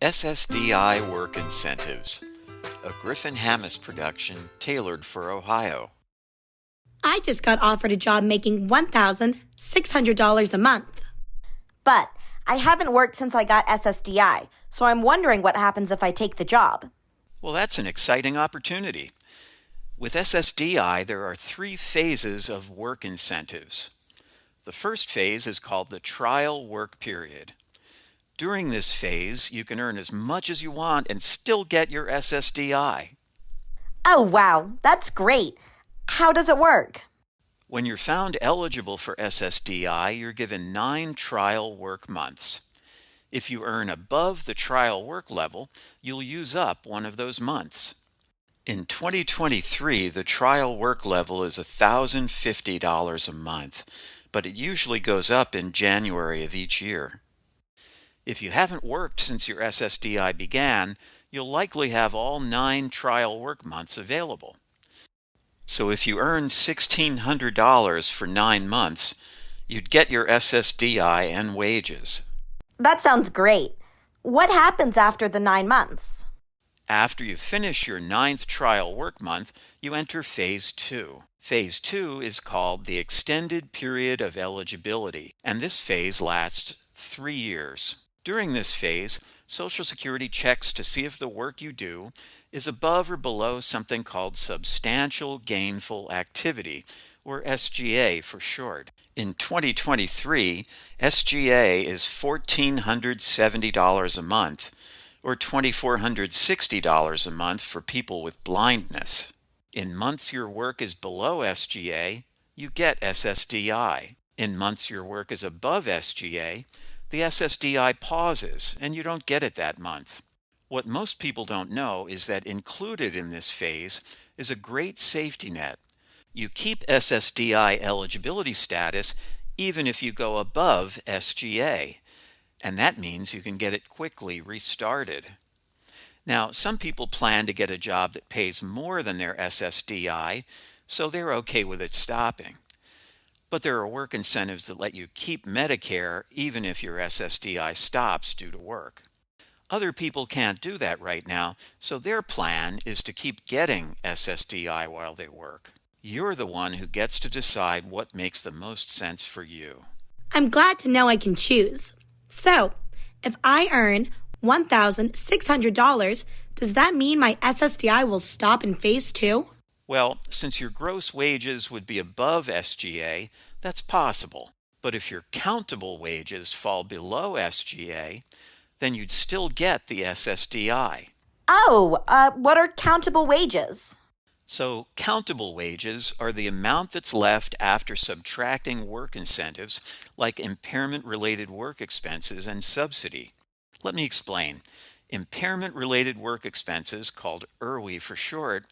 SSDI Work Incentives, a Griffin Hammis production tailored for Ohio. I just got offered a job making $1,600 a month. But I haven't worked since I got SSDI, so I'm wondering what happens if I take the job. Well, that's an exciting opportunity. With SSDI, there are 3 phases of work incentives. The first phase is called the trial work period. During this phase, you can earn as much as you want and still get your SSDI. Oh, wow, that's great. How does it work? When you're found eligible for SSDI, you're given 9 trial work months. If you earn above the trial work level, you'll use up one of those months. In 2023, the trial work level is $1,050 a month, but it usually goes up in January of each year. If you haven't worked since your SSDI began, you'll likely have all 9 trial work months available. So if you earn $1,600 for 9 months, you'd get your SSDI and wages. That sounds great. What happens after the 9 months? After you finish your 9th trial work month, you enter Phase 2. Phase 2 is called the Extended Period of Eligibility, and this phase lasts 3 years. During this phase, Social Security checks to see if the work you do is above or below something called Substantial Gainful Activity, or SGA for short. In 2023, SGA is $1,470 a month, or $2,460 a month for people with blindness. In months your work is below SGA, you get SSDI. In months your work is above SGA, the SSDI pauses and you don't get it that month. What most people don't know is that included in this phase is a great safety net. You keep SSDI eligibility status even if you go above SGA, and that means you can get it quickly restarted. Now, some people plan to get a job that pays more than their SSDI, so they're okay with it stopping. But there are work incentives that let you keep Medicare even if your SSDI stops due to work. Other people can't do that right now, so their plan is to keep getting SSDI while they work. You're the one who gets to decide what makes the most sense for you. I'm glad to know I can choose. So, if I earn $1,600, does that mean my SSDI will stop in Phase 2? Well, since your gross wages would be above SGA, that's possible. But if your countable wages fall below SGA, then you'd still get the SSDI. Oh, what are countable wages? So, countable wages are the amount that's left after subtracting work incentives like impairment-related work expenses and subsidy. Let me explain. Impairment-related work expenses, called IRWE for short,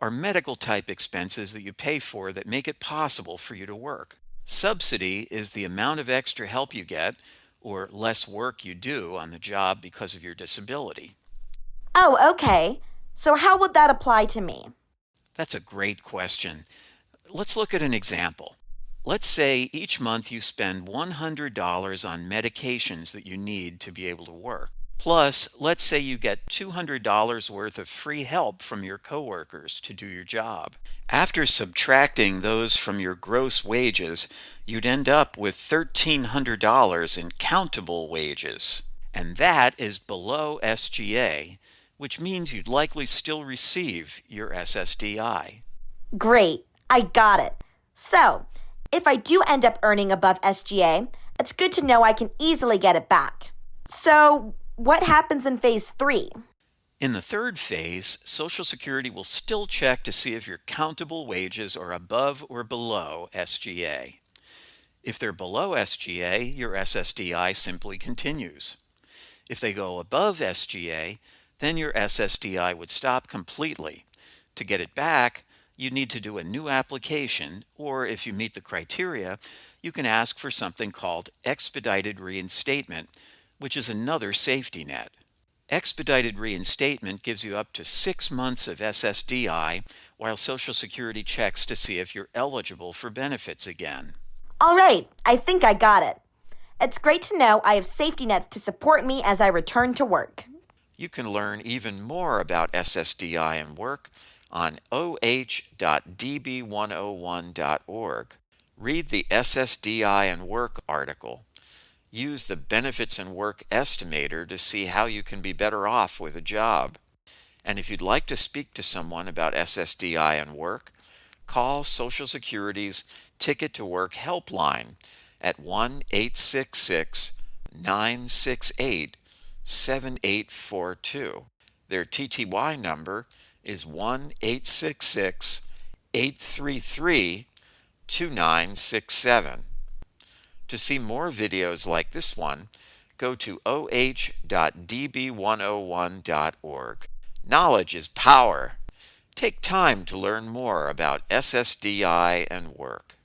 are medical-type expenses that you pay for that make it possible for you to work. Subsidy is the amount of extra help you get, or less work you do on the job because of your disability. Oh, okay. So how would that apply to me? That's a great question. Let's look at an example. Let's say each month you spend $100 on medications that you need to be able to work. Plus, let's say you get $200 worth of free help from your coworkers to do your job. After subtracting those from your gross wages, you'd end up with $1,300 in countable wages. And that is below SGA, which means you'd likely still receive your SSDI. Great, I got it. So, if I do end up earning above SGA, it's good to know I can easily get it back. So, what happens in Phase 3? In the third phase, Social Security will still check to see if your countable wages are above or below SGA. If they're below SGA, your SSDI simply continues. If they go above SGA, then your SSDI would stop completely. To get it back, you need to do a new application, or if you meet the criteria, you can ask for something called expedited reinstatement, which is another safety net. Expedited reinstatement gives you up to 6 months of SSDI while Social Security checks to see if you're eligible for benefits again. All right, I think I got it. It's great to know I have safety nets to support me as I return to work. You can learn even more about SSDI and work on oh.db101.org. Read the SSDI and work article. Use the Benefits and Work Estimator to see how you can be better off with a job. And if you'd like to speak to someone about SSDI and work, call Social Security's Ticket to Work helpline at 1-866-968-7842. Their TTY number is 1-866-833-2967. To see more videos like this one, go to oh.db101.org. Knowledge is power. Take time to learn more about SSDI and work.